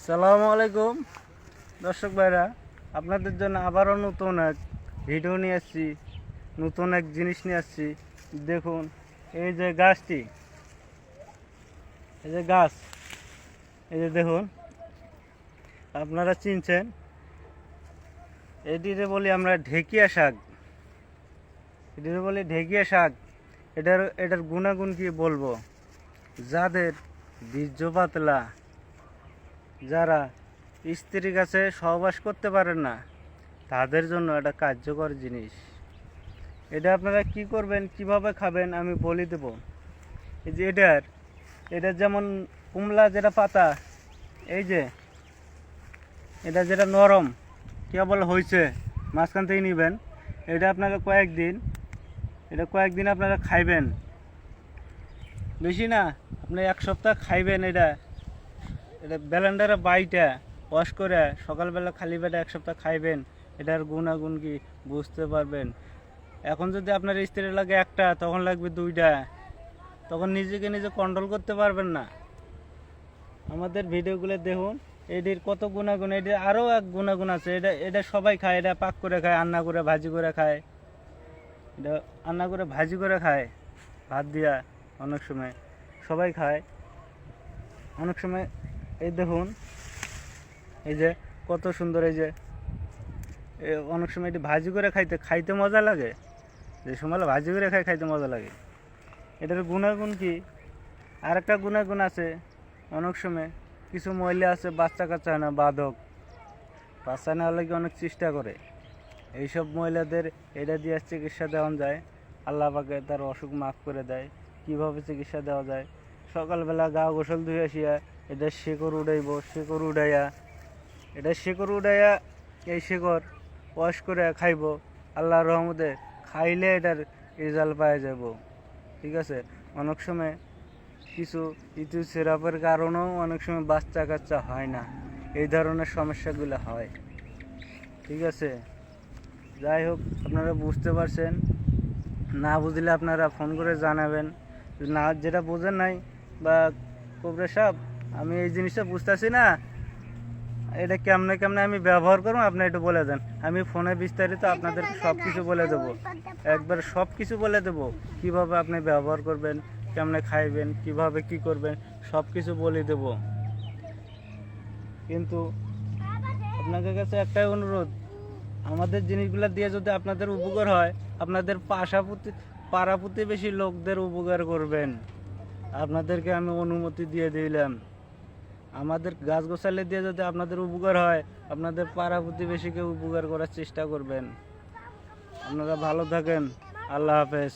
সালামু আলাইকুম দর্শক ভাইরা, আপনাদের জন্য আবারও নতুন এক ভিডিও নিয়ে আসছি, নতুন এক জিনিস নিয়ে আসছি। দেখুন, এই যে গাছটি, এই যে গাছ, এই যে দেখুন, আপনারা চিনছেন, এটিতে বলি আমরা ঢেকিয়া শাক। এটিতে বলি ঢেকিয়া শাক। এটার গুণাগুণ কি বলবো। যাদের বীর্য পাতলা, যারা স্ত্রীর কাছে সহবাস করতে পারেন না, তাদের জন্য এটা কার্যকর জিনিস। এটা আপনারা কি করবেন, কিভাবে খাবেন আমি বলে দেব। এই যে এটার যেমন কুমলা যেটা পাতা, এই যে এটা যেটা নরম কেবল হয়েছে মাঝখান থেকে নেবেন। এটা আপনারা কয়েকদিন আপনারা খাইবেন, বেশি না, আপনি এক সপ্তাহ খাইবেন। এটা ব্লেন্ডারে বাইটা ওয়াশ করে সকালবেলা খালি পেটে এক সপ্তাহ খাইবেন। এটার গুণাগুণ কি বুঝতে পারবেন। এখন যদি আপনার স্ত্রী লাগে একটা, তখন লাগবে দুইটা, তখন নিজেকে নিজে কন্ট্রোল করতে পারবেন না। আমাদের ভিডিওগুলো দেখুন, এটির কত গুণাগুণ। এটির আরও এক গুণাগুণ আছে। এটা সবাই খায়। এটা পাক করে খায়, রান্না করে ভাজি করে খায়। এটা রান্না করে ভাজি করে খায়, ভাত দিয়া অনেক সময় সবাই খায়। অনেক সময় এই দেখুন, এই যে কত সুন্দর। এই যে অনেক সময় এটি ভাজি করে খাইতে মজা লাগে। যে সময় ভাজি করে খাইতে মজা লাগে। এটার গুণাগুণ কি, আর একটা গুণাগুণ আছে। অনেক সময় কিছু মহিলা আছে বাচ্চা কাচ্চা হয় না, বাচ্চা নেওয়ার লাগে অনেক চেষ্টা করে। এইসব মহিলাদের এটা দিয়ে চিকিৎসা দেওয়া যায়। আল্লাহ পাকে তার অসুখ মাফ করে দেয়। কিভাবে চিকিৎসা দেওয়া যায়, সকালবেলা গা গোসল ধুয়ে আসিয়া এটা শেকড় উড়াইয়া এই শেকড় ওয়াশ করে খাইব। আল্লাহর রহমতে খাইলে এটার রেজাল্ট পাওয়া যাব। ঠিক আছে। অনেক সময় কিছু সিরাপের কারণেও অনেক সময় বাচ্চা কাচ্চা হয় না, এই ধরনের সমস্যাগুলো হয়। ঠিক আছে। যাই হোক, আপনারা বুঝতে পারছেন। না বুঝলে আপনারা ফোন করে জানাবেন। না, যেটা বোঝেন নাই বা কবরে সাহেব আমি এই জিনিসটা বুঝতেছি না, এটা কেমনে আমি ব্যবহার করবো, আপনি একটু বলে দেন। আমি ফোনে বিস্তারিত আপনাদেরকে সব কিছু বলে দেবো, একবার সব কিছু বলে দেবো। কিভাবে আপনি ব্যবহার করবেন, কেমনে খাইবেন, কিভাবে কি করবেন, সব কিছু বলে দেবো। কিন্তু আপনাদের কাছে একটাই অনুরোধ, আমাদের জিনিসগুলো দিয়ে যদি আপনাদের উপকার হয়, আপনাদের পাড়া প্রতিবেশী লোকদের উপকার করবেন। আপনাদেরকে আমি অনুমতি দিয়ে দিলাম। আমাদের গাছ গোছালি দিয়ে যদি আপনাদের উপকার হয়, আপনাদের পাড়া প্রতিবেশীকে উপকার করার চেষ্টা করবেন। আপনারা ভালো থাকেন। আল্লাহ হাফেজ।